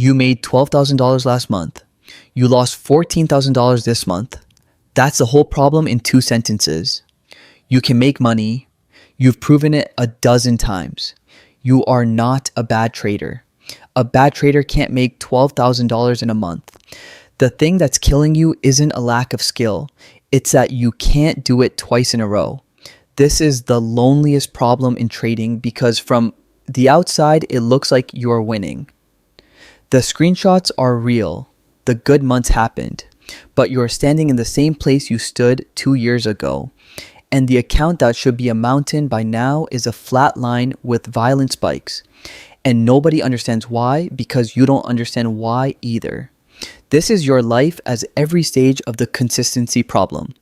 You made $12,000 last month. You lost $14,000 this month. That's the whole problem in 2 sentences. You can make money. You've proven it a dozen times. You are not a bad trader. A bad trader can't make $12,000 in a month. The thing that's killing you isn't a lack of skill. It's that you can't do it twice in a row. This is the loneliest problem in trading because from the outside, it looks like you're winning. The screenshots are real. The good months happened, but you're standing in the same place you stood 2 years ago. And the account that should be a mountain by now is a flat line with violent spikes. And nobody understands why because you don't understand why either. This is your life as every stage of the consistency problem.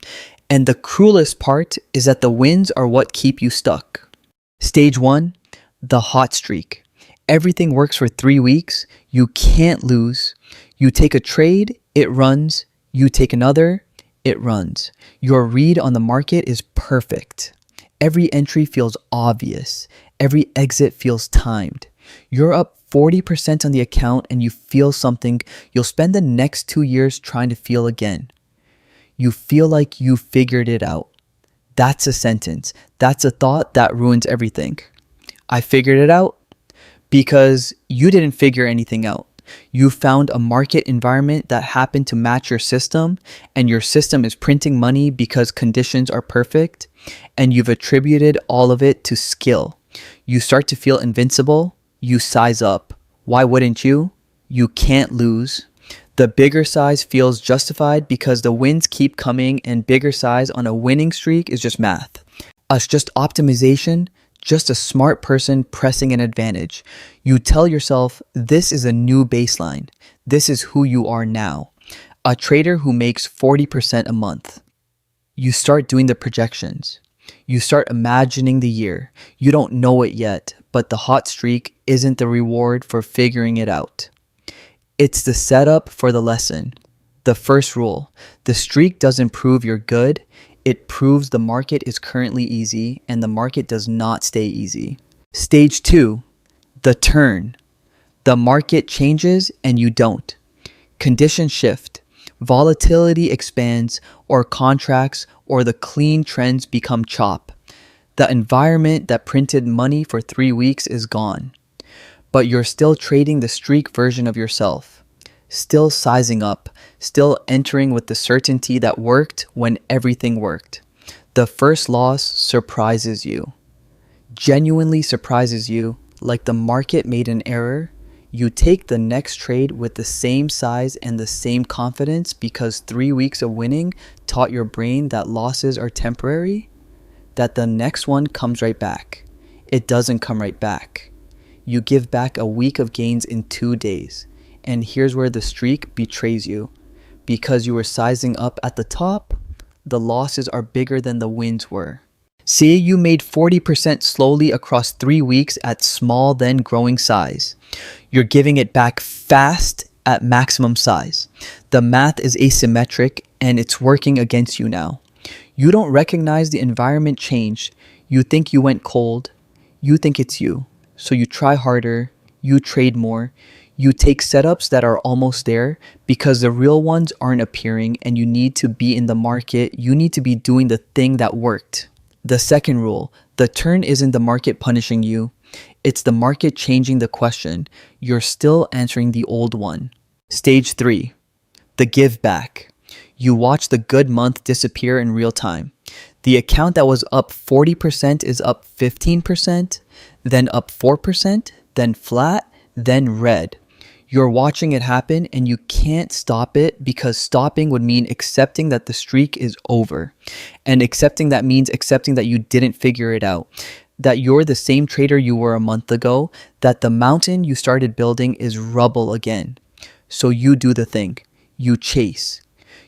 And the cruelest part is that the wins are what keep you stuck. Stage 1, the hot streak. Everything works for 3 weeks. You can't lose. You take a trade, it runs. You take another, it runs. Your read on the market is perfect. Every entry feels obvious. Every exit feels timed. You're up 40% on the account and you feel something you'll spend the next 2 years trying to feel again. You feel like you figured it out. That's a sentence. That's a thought that ruins everything. I figured it out because you didn't figure anything out. You found a market environment that happened to match your system, and your system is printing money because conditions are perfect, and you've attributed all of it to skill. You start to feel invincible. You size up. Why wouldn't you? You can't lose. The bigger size feels justified because the wins keep coming, and bigger size on a winning streak is just math. It's just optimization. Just a smart person pressing an advantage. You tell yourself, this is a new baseline. This is who you are now. A trader who makes 40% a month. You start doing the projections. You start imagining the year. You don't know it yet, but the hot streak isn't the reward for figuring it out. It's the setup for the lesson. The first rule, the streak doesn't prove you're good. It proves the market is currently easy and the market does not stay easy. Stage 2, the turn. The market changes and you don't. Conditions shift. Volatility expands or contracts or the clean trends become chop. The environment that printed money for 3 weeks is gone. But you're still trading the streak version of yourself. Still sizing up, still entering with the certainty that worked when everything worked. The first loss surprises you. Genuinely surprises you, like the market made an error. You take the next trade with the same size and the same confidence because 3 weeks of winning taught your brain that losses are temporary, that the next one comes right back. It doesn't come right back. You give back a week of gains in 2 days. And here's where the streak betrays you. Because you were sizing up at the top, the losses are bigger than the wins were. Say you made 40% slowly across 3 weeks at small then growing size. You're giving it back fast at maximum size. The math is asymmetric and it's working against you now. You don't recognize the environment change. You think you went cold. You think it's you. So you try harder. You trade more. You take setups that are almost there because the real ones aren't appearing and you need to be in the market. You need to be doing the thing that worked. The second rule, the turn isn't the market punishing you. It's the market changing the question. You're still answering the old one. Stage 3, the give back. You watch the good month disappear in real time. The account that was up 40% is up 15%, then up 4%, then flat, then red. You're watching it happen and you can't stop it because stopping would mean accepting that the streak is over. And accepting that means accepting that you didn't figure it out. That you're the same trader you were a month ago. That the mountain you started building is rubble again. So you do the thing. You chase.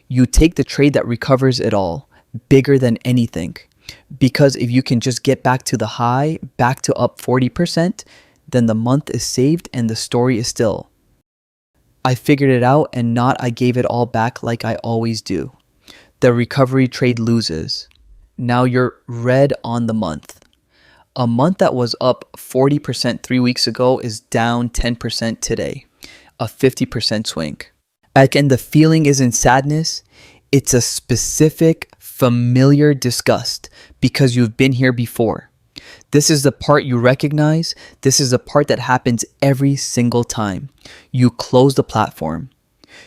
You take the trade that recovers it all. Bigger than anything. Because if you can just get back to the high, back to up 40%, then the month is saved and the story is still. I figured it out and not I gave it all back like I always do. The recovery trade loses. Now you're red on the month. A month that was up 40% 3 weeks ago is down 10% today. a 50% swing. Again, the feeling isn't sadness, it's a specific, familiar disgust because you've been here before. This is the part you recognize. This is the part that happens every single time. You close the platform.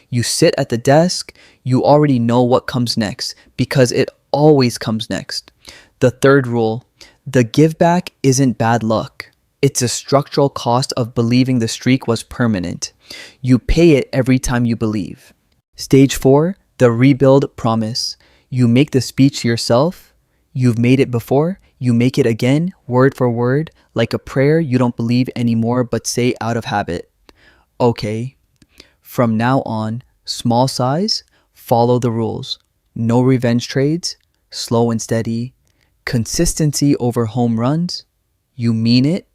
You sit at the desk. You already know what comes next because it always comes next. The third rule, the give back isn't bad luck. It's a structural cost of believing the streak was permanent. You pay it every time you believe. Stage 4, the rebuild promise. You make the speech to yourself. You've made it before. You make it again, word for word, like a prayer you don't believe anymore but say out of habit. Okay, from now on, small size, follow the rules. No revenge trades, slow and steady, consistency over home runs. You mean it?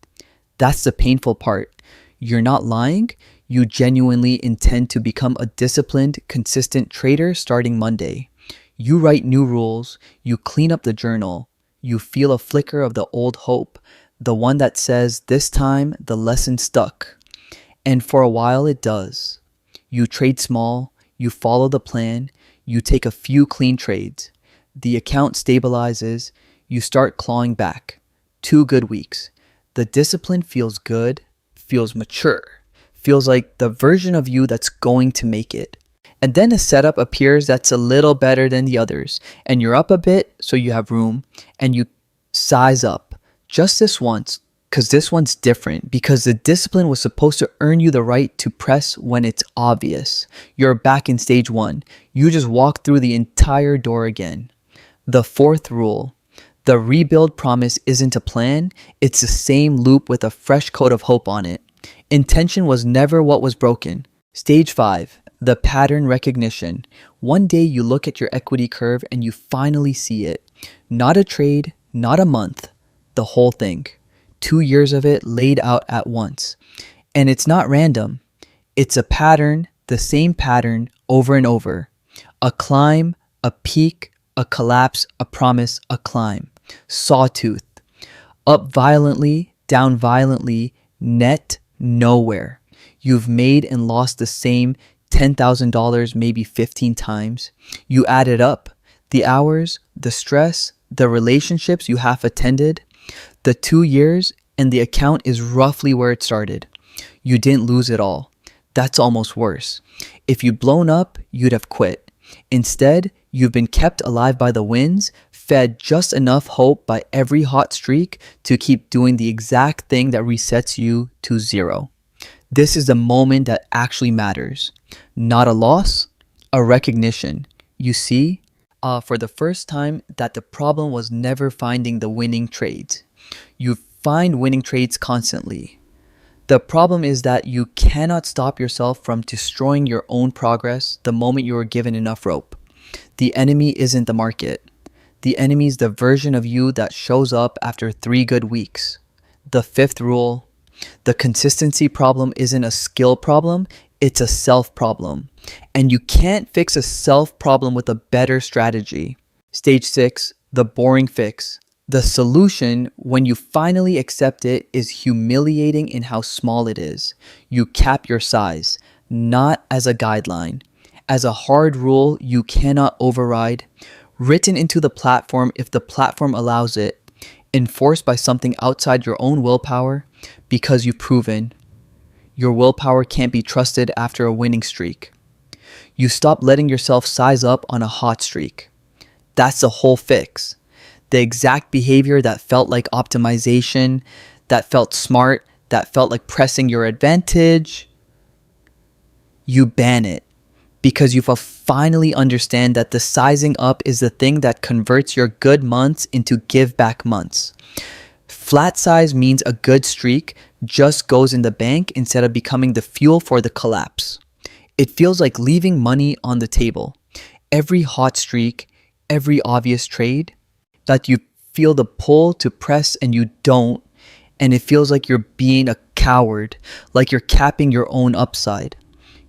That's the painful part. You're not lying. You genuinely intend to become a disciplined, consistent trader starting Monday. You write new rules. You clean up the journal. You feel a flicker of the old hope, the one that says, this time the lesson stuck. And for a while it does. You trade small. You follow the plan. You take a few clean trades. The account stabilizes. You start clawing back. 2 good weeks. The discipline feels good, feels mature, feels like the version of you that's going to make it. And then a setup appears that's a little better than the others, and you're up a bit so you have room, and you size up. Just this once, because this one's different, because the discipline was supposed to earn you the right to press when it's obvious. You're back in stage 1. You just walk through the entire door again. The 4th rule. The rebuild promise isn't a plan, it's the same loop with a fresh coat of hope on it. Intention was never what was broken. Stage 5, the pattern recognition. One day you look at your equity curve and you finally see it. Not a trade, not a month, the whole thing. 2 years of it laid out at once. And it's not random. It's a pattern, the same pattern over and over. A climb, a peak, a collapse, a promise, a climb. Sawtooth. Up violently, down violently, net nowhere. You've made and lost the same $10,000 maybe 15 times. You add it up. The hours, the stress, the relationships you half attended, the 2 years, and the account is roughly where it started. You didn't lose it all. That's almost worse. If you'd blown up, you'd have quit. Instead, you've been kept alive by the winds, fed just enough hope by every hot streak to keep doing the exact thing that resets you to 0. This is the moment that actually matters. Not a loss, a recognition. You see, for the first time, that the problem was never finding the winning trades. You find winning trades constantly. The problem is that you cannot stop yourself from destroying your own progress the moment you are given enough rope. The enemy isn't the market. The enemy is the version of you that shows up after 3 good weeks. The 5th rule, the consistency problem isn't a skill problem, it's a self problem. And you can't fix a self problem with a better strategy. Stage 6, the boring fix. The solution, when you finally accept it, is humiliating in how small it is. You cap your size, not as a guideline. As a hard rule you cannot override, written into the platform if the platform allows it, enforced by something outside your own willpower, because you've proven your willpower can't be trusted after a winning streak. You stop letting yourself size up on a hot streak. That's the whole fix. The exact behavior that felt like optimization, that felt smart, that felt like pressing your advantage, you ban it. Because you finally understand that the sizing up is the thing that converts your good months into give back months. Flat size means a good streak just goes in the bank instead of becoming the fuel for the collapse. It feels like leaving money on the table. Every hot streak, every obvious trade, that you feel the pull to press and you don't, and it feels like you're being a coward, like you're capping your own upside.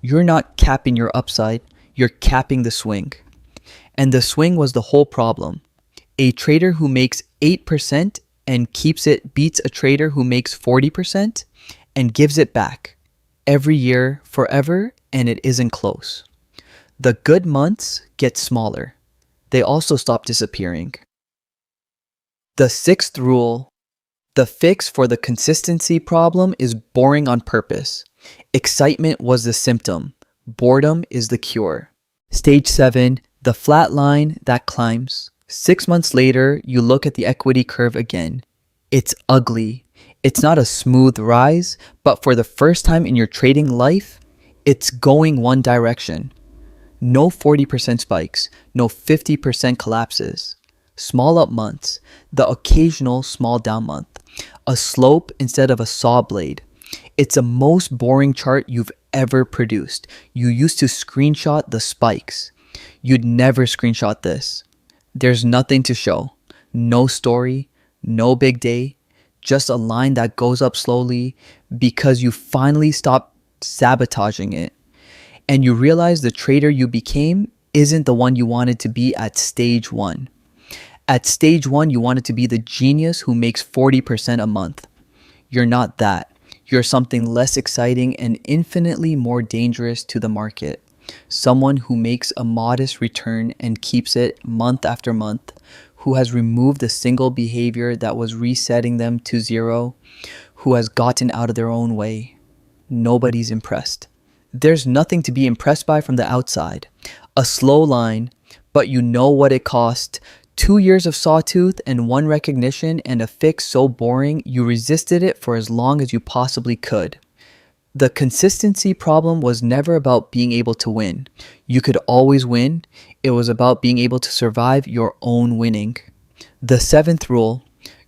You're not capping your upside, you're capping the swing. And the swing was the whole problem. A trader who makes 8% and keeps it beats a trader who makes 40% and gives it back. every year forever, and it isn't close. The good months get smaller. They also stop disappearing. The sixth rule: the fix for the consistency problem is boring on purpose. Excitement was the symptom. Boredom is the cure. Stage 7, the flat line that climbs. 6 months later, you look at the equity curve again. It's ugly. It's not a smooth rise, but for the first time in your trading life, it's going one direction. No 40% spikes, no 50% collapses. Small up months, the occasional small down month. A slope instead of a saw blade. It's the most boring chart you've ever produced. You used to screenshot the spikes. You'd never screenshot this. There's nothing to show. No story, no big day, just a line that goes up slowly because you finally stopped sabotaging it. And you realize the trader you became isn't the one you wanted to be at stage 1. At stage 1, you wanted to be the genius who makes 40% a month. You're not that. You're something less exciting and infinitely more dangerous to the market. Someone who makes a modest return and keeps it month after month, who has removed a single behavior that was resetting them to zero, who has gotten out of their own way. Nobody's impressed. There's nothing to be impressed by from the outside. A slow line, but you know what it cost. 2 years of sawtooth and one recognition and a fix so boring you resisted it for as long as you possibly could. The consistency problem was never about being able to win. You could always win. It was about being able to survive your own winning. The 7th rule: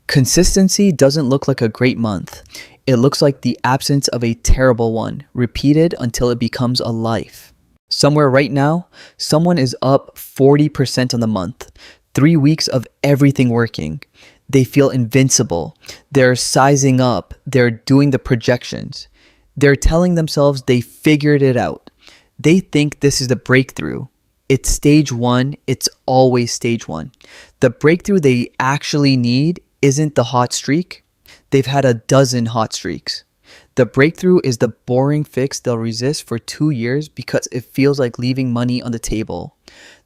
consistency doesn't look like a great month. It looks like the absence of a terrible one, repeated until it becomes a life. Somewhere right now, someone is up 40% on the month. 3 weeks of everything working. They feel invincible. They're sizing up. They're doing the projections. They're telling themselves they figured it out. They think this is the breakthrough. It's stage 1. It's always stage 1. The breakthrough they actually need isn't the hot streak. They've had a dozen hot streaks. The breakthrough is the boring fix they'll resist for 2 years because it feels like leaving money on the table.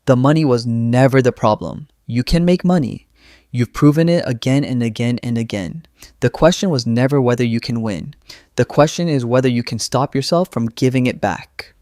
The money was never the problem. You can make money. You've proven it again and again and again. The question was never whether you can win. The question is whether you can stop yourself from giving it back.